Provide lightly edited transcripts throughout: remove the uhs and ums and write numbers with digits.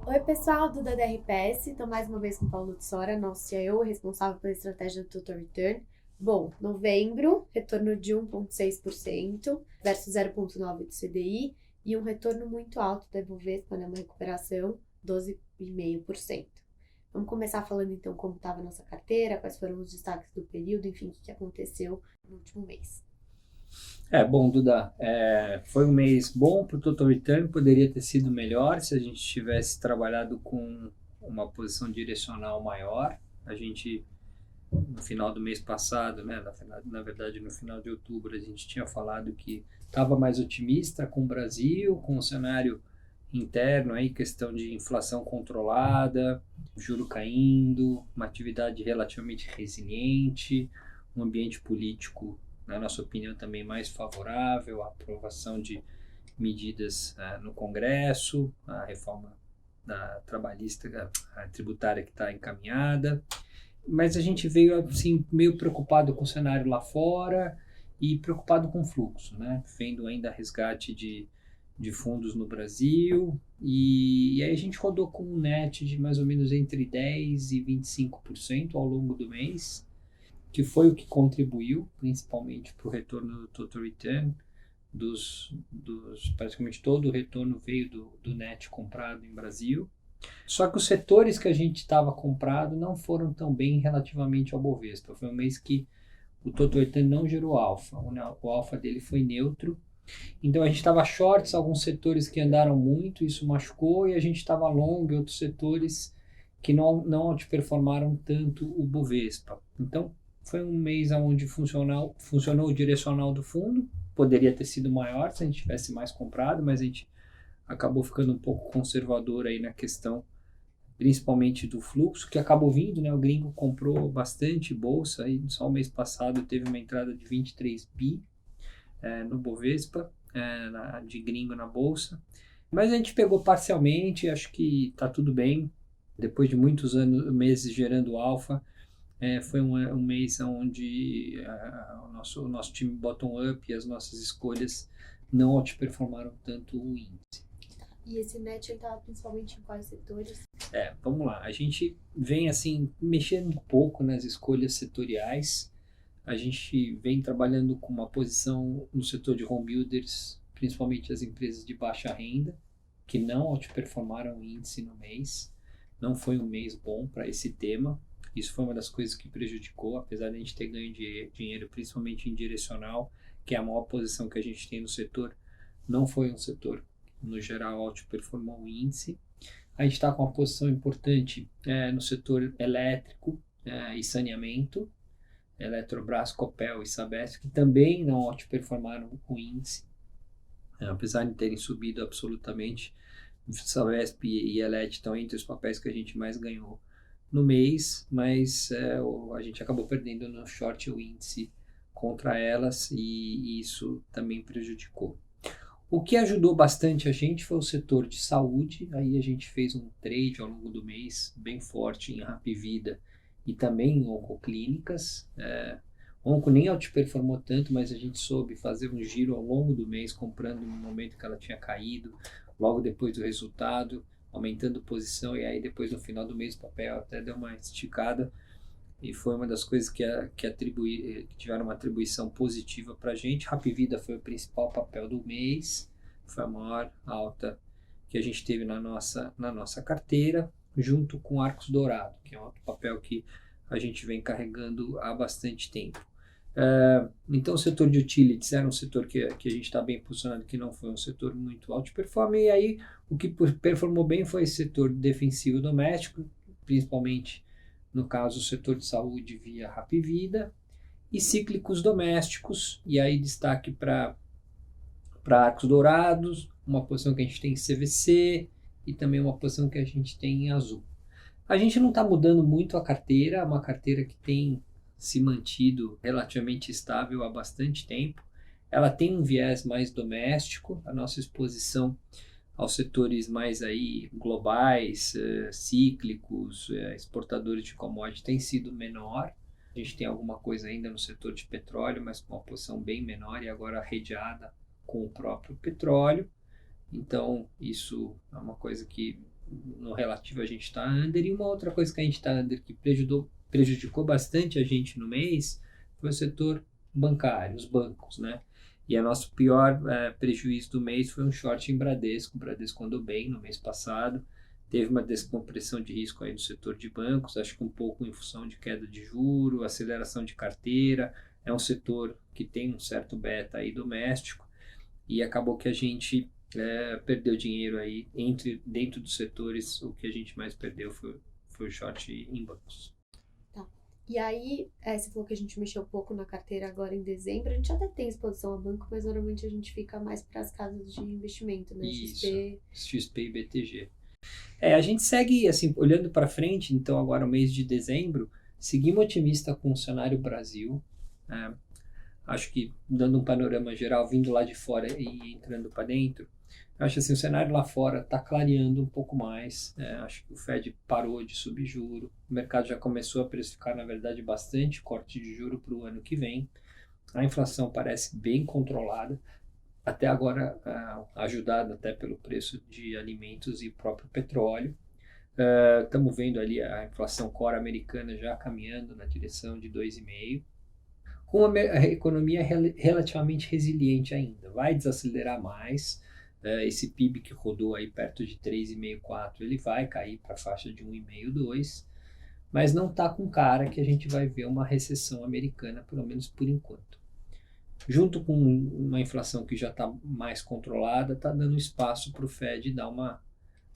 Oi, pessoal do da RPS. Estou mais uma vez com o Paulo Tsora, nosso CEO, responsável pela estratégia do Total Return. Bom, novembro, retorno de 1,6% versus 0,9% do CDI e um retorno muito alto da Ibovespa, né, uma recuperação 12,5%. Vamos começar falando então como estava a nossa carteira, quais foram os destaques do período, enfim, o que aconteceu no último mês. Bom, Duda, foi um mês bom para o Total Return, poderia ter sido melhor se a gente tivesse trabalhado com uma posição direcional maior. A gente, no final do mês passado, né, na verdade no final de outubro, a gente tinha falado que estava mais otimista com o Brasil, com o cenário interno, aí, questão de inflação controlada, juro caindo, uma atividade relativamente resiliente, um ambiente político, na nossa opinião, também mais favorável, a aprovação de medidas no Congresso, a reforma da trabalhista, a tributária que está encaminhada, mas a gente veio assim meio preocupado com o cenário lá fora e preocupado com o fluxo, né? Vendo ainda resgate de fundos no Brasil e aí a gente rodou com um net de mais ou menos entre 10% e 25% ao longo do mês, que foi o que contribuiu principalmente para o retorno do Total Return. Praticamente todo o retorno veio do net comprado em Brasil. Só que os setores que a gente estava comprado não foram tão bem relativamente ao Bovespa. Foi um mês que o Total Return não gerou alfa. O alfa dele foi neutro. Então a gente estava shorts alguns setores que andaram muito, isso machucou, e a gente estava long em outros setores que não outperformaram tanto o Bovespa. Então foi um mês onde funcionou o direcional do fundo. Poderia ter sido maior se a gente tivesse mais comprado, mas a gente acabou ficando um pouco conservador aí na questão, principalmente do fluxo, que acabou vindo, né? O gringo comprou bastante bolsa, aí só o mês passado teve uma entrada de 23 bi no Bovespa, de gringo na bolsa. Mas a gente pegou parcialmente, acho que está tudo bem. Depois de muitos meses gerando alfa, foi um mês onde o nosso time bottom-up e as nossas escolhas não outperformaram tanto o índice. E esse net estava principalmente em quais setores? Vamos lá. A gente vem assim mexendo um pouco nas escolhas setoriais. A gente vem trabalhando com uma posição no setor de home builders, principalmente as empresas de baixa renda, que não outperformaram o índice no mês. Não foi um mês bom para esse tema. Isso foi uma das coisas que prejudicou, apesar de a gente ter ganho de dinheiro, principalmente em direcional, que é a maior posição que a gente tem no setor. Não foi um setor, no geral, outperformou o índice. A gente está com uma posição importante no setor elétrico e saneamento, Eletrobras, Copel e Sabesp, que também não outperformaram o índice, apesar de terem subido absolutamente. Sabesp e Elet estão entre os papéis que a gente mais ganhou no mês, mas a gente acabou perdendo no short o índice contra elas e isso também prejudicou. O que ajudou bastante a gente foi o setor de saúde. Aí a gente fez um trade ao longo do mês bem forte em Hapvida e também em Oncoclínicas. Onco nem outperformou tanto, mas a gente soube fazer um giro ao longo do mês, comprando no momento que ela tinha caído, logo depois do resultado, aumentando posição, e aí depois no final do mês o papel até deu uma esticada, e foi uma das coisas que tiveram uma atribuição positiva para a gente. Hapvida foi o principal papel do mês, foi a maior alta que a gente teve na nossa carteira, junto com Arcos Dourado, que é outro papel que a gente vem carregando há bastante tempo. Então o setor de utilities era um setor que a gente está bem posicionado, que não foi um setor muito alto performance, e aí o que performou bem foi esse setor defensivo doméstico, principalmente no caso o setor de saúde via Hapvida, e cíclicos domésticos, e aí destaque para Arcos Dourados, uma posição que a gente tem em CVC e também uma posição que a gente tem em Azul. A gente não está mudando muito a carteira, é uma carteira que tem se mantido relativamente estável há bastante tempo. Ela tem um viés mais doméstico, a nossa exposição aos setores mais aí globais, cíclicos, exportadores de commodities tem sido menor. A gente tem alguma coisa ainda no setor de petróleo, mas com uma posição bem menor e agora arrediada com o próprio petróleo. Então, isso é uma coisa que no relativo a gente está under, e uma outra coisa que a gente está under que prejudicou bastante a gente no mês foi o setor bancário, os bancos, né? E a nosso pior prejuízo do mês foi um short em Bradesco. O Bradesco andou bem no mês passado, teve uma descompressão de risco aí no setor de bancos, acho que um pouco em função de queda de juro, aceleração de carteira. É um setor que tem um certo beta aí doméstico, e acabou que a gente perdeu dinheiro aí dentro dos setores. O que a gente mais perdeu foi o short em bancos. E aí, você falou que a gente mexeu pouco na carteira agora em dezembro. A gente até tem exposição a banco, mas normalmente a gente fica mais para as casas de investimento, né? Isso, XP. XP e BTG. A gente segue, assim, olhando para frente, então agora o mês de dezembro, seguimos otimista com o cenário Brasil. Acho que, dando um panorama geral, vindo lá de fora e entrando para dentro, acho assim, o cenário lá fora está clareando um pouco mais. Acho que o Fed parou de subir juro, o mercado já começou a precificar, na verdade, bastante corte de juro para o ano que vem. A inflação parece bem controlada, até agora ajudada até pelo preço de alimentos e próprio petróleo. Estamos vendo ali a inflação core americana já caminhando na direção de 2,5%. Com a economia relativamente resiliente ainda, vai desacelerar mais. Esse PIB que rodou aí perto de 3,5, 4, ele vai cair para a faixa de 1,5, 2, mas não está com cara que a gente vai ver uma recessão americana, pelo menos por enquanto. Junto com uma inflação que já está mais controlada, está dando espaço para o Fed dar uma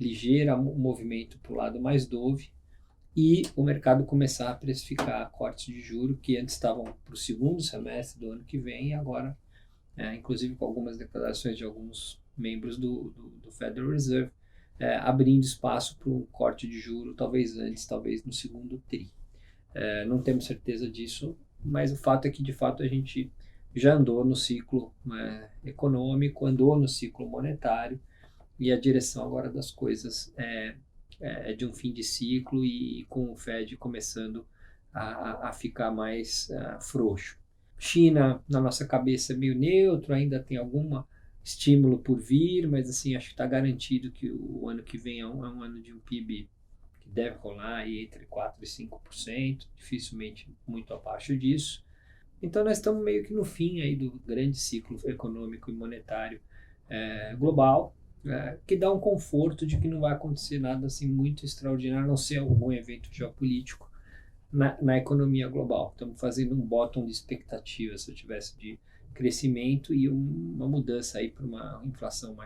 ligeira movimento para o lado mais dove, e o mercado começar a precificar cortes de juros que antes estavam para o segundo semestre do ano que vem, e agora, inclusive com algumas declarações de alguns membros do Federal Reserve, abrindo espaço para um corte de juros, talvez antes, talvez no segundo tri. Não temos certeza disso, mas o fato é que, de fato, a gente já andou no ciclo econômico, andou no ciclo monetário, e a direção agora das coisas é de um fim de ciclo, e com o Fed começando a ficar mais frouxo. China, na nossa cabeça, é meio neutro, ainda tem algum estímulo por vir, mas assim, acho que está garantido que o ano que vem é um ano de um PIB que deve rolar aí entre 4% e 5%, dificilmente muito abaixo disso. Então nós estamos meio que no fim aí do grande ciclo econômico e monetário global, que dá um conforto de que não vai acontecer nada assim muito extraordinário, a não ser algum evento geopolítico na economia global. Estamos fazendo um bottom de expectativa, se eu tivesse, de crescimento e uma mudança aí para uma inflação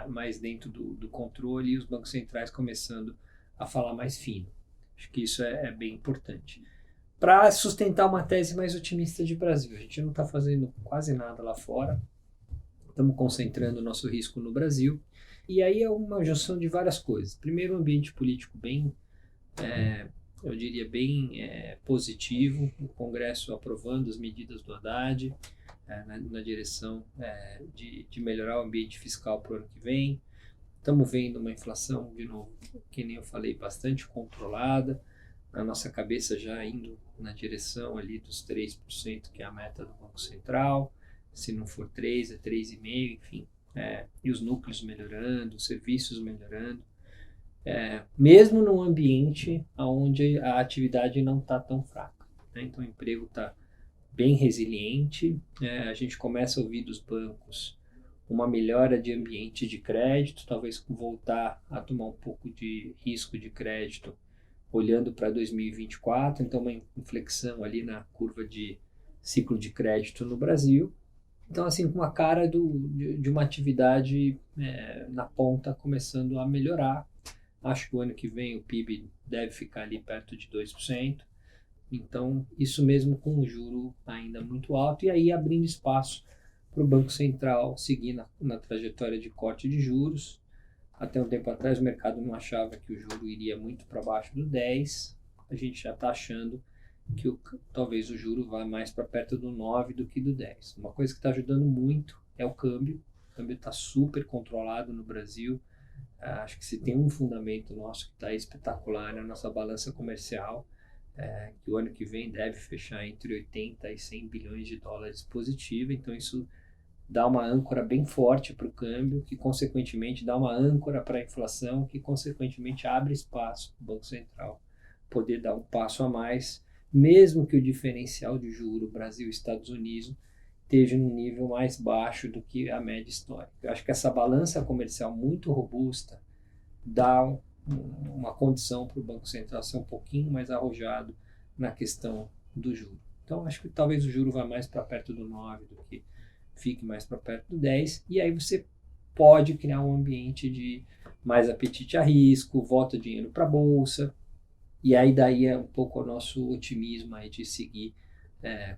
mais dentro do controle, e os bancos centrais começando a falar mais fino. Acho que isso é bem importante. Para sustentar uma tese mais otimista de Brasil, a gente não está fazendo quase nada lá fora, estamos concentrando o nosso risco no Brasil, e aí é uma junção de várias coisas. Primeiro, um ambiente político bem, eu diria, bem positivo, o Congresso aprovando as medidas do Haddad na direção de melhorar o ambiente fiscal para o ano que vem. Estamos vendo uma inflação, de novo, que nem eu falei, bastante controlada, na nossa cabeça já indo na direção ali dos 3%, que é a meta do Banco Central. Se não for 3, é 3,5, enfim. E os núcleos melhorando, os serviços melhorando. Mesmo num ambiente onde a atividade não está tão fraca, né? Então o emprego está bem resiliente. A gente começa a ouvir dos bancos uma melhora de ambiente de crédito, talvez voltar a tomar um pouco de risco de crédito olhando para 2024, então uma inflexão ali na curva de ciclo de crédito no Brasil. Então, assim, com a cara de uma atividade na ponta começando a melhorar. Acho que o ano que vem o PIB deve ficar ali perto de 2%. Então, isso mesmo com o juro ainda muito alto, e aí abrindo espaço para o Banco Central seguir na trajetória de corte de juros. Até um tempo atrás o mercado não achava que o juro iria muito para baixo do 10. A gente já está achando que talvez o juro vá mais para perto do 9 do que do 10. Uma coisa que está ajudando muito é o câmbio. O câmbio está super controlado no Brasil. Acho que se tem um fundamento nosso que está espetacular na nossa balança comercial, que o ano que vem deve fechar entre 80 e 100 bilhões de dólares positiva. Então isso dá uma âncora bem forte para o câmbio, que consequentemente dá uma âncora para a inflação, que consequentemente abre espaço para o Banco Central poder dar um passo a mais, mesmo que o diferencial de juro Brasil e Estados Unidos esteja num nível mais baixo do que a média histórica. Eu acho que essa balança comercial muito robusta dá uma condição para o Banco Central ser um pouquinho mais arrojado na questão do juro. Então, acho que talvez o juro vá mais para perto do 9 do que fique mais para perto do 10, e aí você pode criar um ambiente de mais apetite a risco, volta dinheiro para a Bolsa, e aí daí é um pouco o nosso otimismo aí de seguir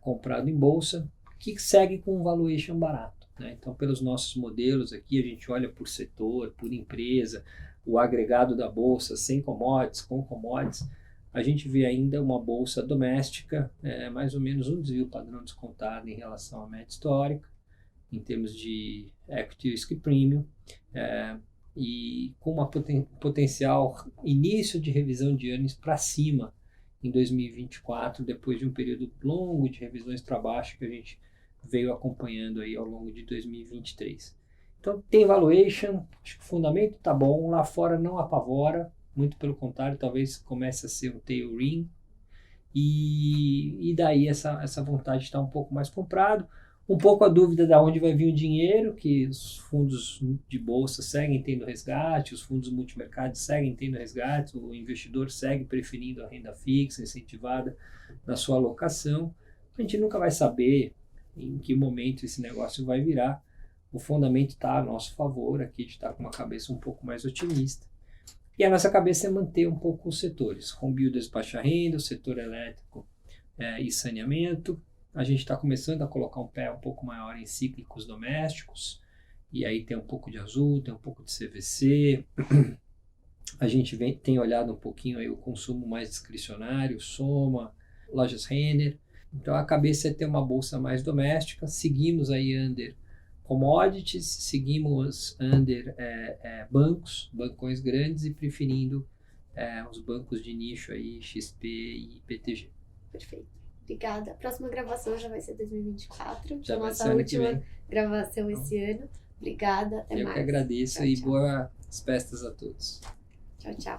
comprado em Bolsa, que segue com um valuation barato, né? Então, pelos nossos modelos aqui, a gente olha por setor, por empresa, o agregado da Bolsa, sem commodities, com commodities, a gente vê ainda uma bolsa doméstica, mais ou menos um desvio padrão descontado em relação à média histórica, em termos de equity risk premium, e com uma potencial início de revisão de earnings para cima em 2024, depois de um período longo de revisões para baixo que a gente veio acompanhando aí ao longo de 2023. Então tem valuation, acho que o fundamento está bom, lá fora não apavora, muito pelo contrário, talvez comece a ser um tail ring, e daí essa vontade de estar um pouco mais comprado, um pouco a dúvida de onde vai vir o dinheiro, que os fundos de bolsa seguem tendo resgate, os fundos multimercados seguem tendo resgate, o investidor segue preferindo a renda fixa, incentivada na sua alocação. A gente nunca vai saber em que momento esse negócio vai virar. O fundamento está a nosso favor, aqui a gente está com uma cabeça um pouco mais otimista. E a nossa cabeça é manter um pouco os setores, home builders baixa renda, o setor elétrico e saneamento. A gente está começando a colocar um pé um pouco maior em cíclicos domésticos, e aí tem um pouco de Azul, tem um pouco de CVC. A gente tem olhado um pouquinho aí o consumo mais discricionário, Soma, lojas Renner. Então a cabeça é ter uma bolsa mais doméstica. Seguimos aí under commodities, seguimos under bancões grandes, e preferindo os bancos de nicho aí, XP e PTG. Perfeito. Obrigada. A próxima gravação já vai ser 2024. Já vai ser nossa ano que última vem. gravação esse ano. Obrigada. Até mais. Eu que agradeço. Tchau, E tchau. boas festas a todos. Tchau, tchau.